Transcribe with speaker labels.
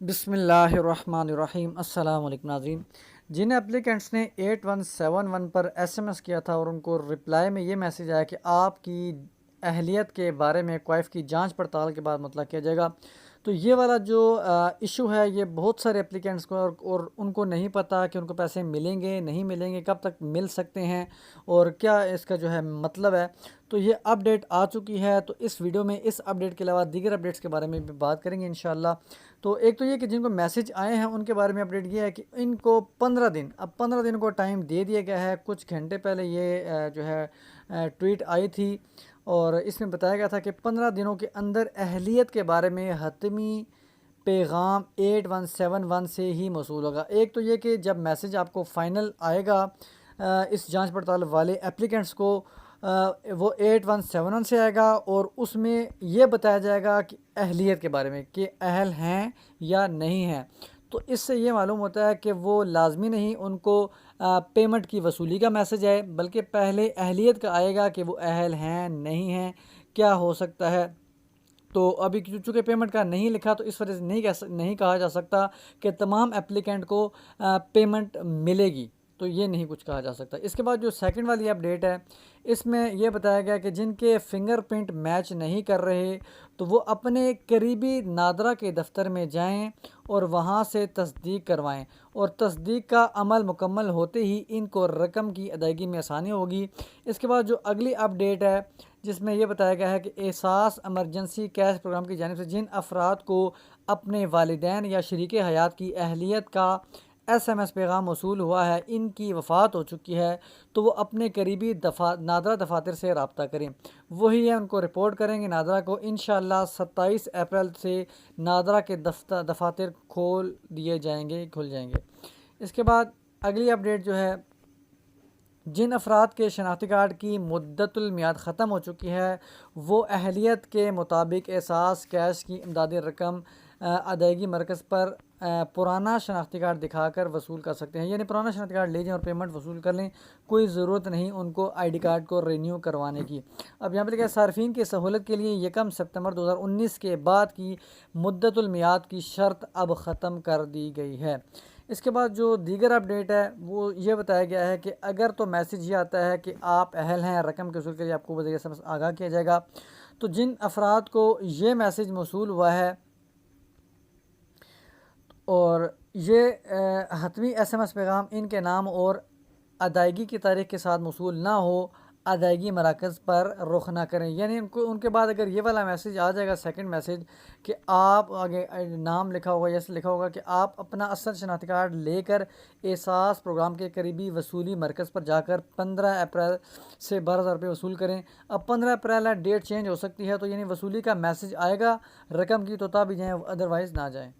Speaker 1: بسم اللہ الرحمن الرحیم۔ السلام علیکم ناظرین۔ جن اپلیکنٹس نے 8171 پر ایس ایم ایس کیا تھا اور ان کو رپلائی میں یہ میسیج آیا کہ آپ کی اہلیت کے بارے میں کوائف کی جانچ پڑتال کے بعد مطلع کیا جائے گا، تو یہ والا جو ایشو ہے یہ بہت سارے اپلیکنٹس کو اور ان کو نہیں پتہ کہ ان کو پیسے ملیں گے نہیں ملیں گے، کب تک مل سکتے ہیں اور کیا اس کا جو ہے مطلب ہے۔ تو یہ اپ ڈیٹ آ چکی ہے، تو اس ویڈیو میں اس اپ ڈیٹ کے علاوہ دیگر اپ ڈیٹس کے بارے میں بھی بات کریں گے انشاءاللہ۔ تو ایک تو یہ کہ جن کو میسیج آئے ہیں ان کے بارے میں اپڈیٹ یہ ہے کہ ان کو 15 دن کو ٹائم دے دیا گیا ہے۔ کچھ گھنٹے پہلے یہ جو ہے ٹویٹ آئی تھی اور اس میں بتایا گیا تھا کہ 15 دنوں کے اندر اہلیت کے بارے میں حتمی پیغام 8171 سے ہی موصول ہوگا۔ ایک تو یہ کہ جب میسیج آپ کو فائنل آئے گا اس جانچ پڑتال والے اپلیکنٹس کو، وہ 8171 سے آئے گا اور اس میں یہ بتایا جائے گا کہ اہلیت کے بارے میں کہ اہل ہیں یا نہیں ہیں۔ تو اس سے یہ معلوم ہوتا ہے کہ وہ لازمی نہیں ان کو پیمنٹ کی وصولی کا میسیج آئے، بلکہ پہلے اہلیت کا آئے گا کہ وہ اہل ہیں نہیں ہیں، کیا ہو سکتا ہے۔ تو ابھی چونکہ پیمنٹ کا نہیں لکھا تو اس وجہ سے نہیں کہا جا سکتا کہ تمام اپلیکنٹ کو پیمنٹ ملے گی، تو یہ نہیں کچھ کہا جا سکتا۔ اس کے بعد جو سیکنڈ والی اپڈیٹ ہے اس میں یہ بتایا گیا کہ جن کے فنگر پرنٹ میچ نہیں کر رہے تو وہ اپنے قریبی نادرا کے دفتر میں جائیں اور وہاں سے تصدیق کروائیں، اور تصدیق کا عمل مکمل ہوتے ہی ان کو رقم کی ادائیگی میں آسانی ہوگی۔ اس کے بعد جو اگلی اپڈیٹ ہے جس میں یہ بتایا گیا ہے کہ احساس ایمرجنسی کیش پروگرام کی جانب سے جن افراد کو اپنے والدین یا شریک حیات کی اہلیت کا ایس ایم ایس پیغام موصول ہوا ہے، ان کی وفات ہو چکی ہے، تو وہ اپنے قریبی نادرا دفاتر سے رابطہ کریں۔ وہی ہے ان کو رپورٹ کریں گے نادرا کو۔ انشاءاللہ 27 اپریل سے نادرا کے دفاتر کھل جائیں گے۔ اس کے بعد اگلی اپڈیٹ جو ہے، جن افراد کے شناختی کارڈ کی مدت المیعاد ختم ہو چکی ہے وہ اہلیت کے مطابق احساس کیش کی امدادی رقم ادائیگی مرکز پر پرانا شناختی کارڈ دکھا کر وصول کر سکتے ہیں، یعنی پرانا شناختی کارڈ لے جائیں اور پیمنٹ وصول کر لیں، کوئی ضرورت نہیں ان کو آئی ڈی کارڈ کو رینیو کروانے کی۔ اب یہاں پہ لکھا ہے صارفین کی سہولت کے لیے 1 ستمبر 2019 کے بعد کی مدت المیعاد کی شرط اب ختم کر دی گئی ہے۔ اس کے بعد جو دیگر اپڈیٹ ہے وہ یہ بتایا گیا ہے کہ اگر تو میسیج یہ آتا ہے کہ آپ اہل ہیں، رقم کے وصول کے لیے آپ کو بذریعہ ایس ایم ایس آگاہ کیا جائے گا، تو جن افراد کو یہ میسیج موصول ہوا ہے اور یہ حتمی ایس ایم ایس پیغام ان کے نام اور ادائیگی کی تاریخ کے ساتھ موصول نہ ہو، ادائیگی مراکز پر رخ نہ کریں، یعنی ان کے بعد اگر یہ والا میسیج آ جائے گا سیکنڈ میسیج کہ آپ آگے نام لکھا ہوگا یا لکھا ہوگا کہ آپ اپنا اصل شناختی کارڈ لے کر احساس پروگرام کے قریبی وصولی مرکز پر جا کر 15 اپریل سے 12,000 روپے وصول کریں۔ اب 15 اپریل ہے، ڈیٹ چینج ہو سکتی ہے، تو یعنی وصولی کا میسیج آئے گا رقم کی تو تب ہی جائیں، ادروائز نہ جائیں۔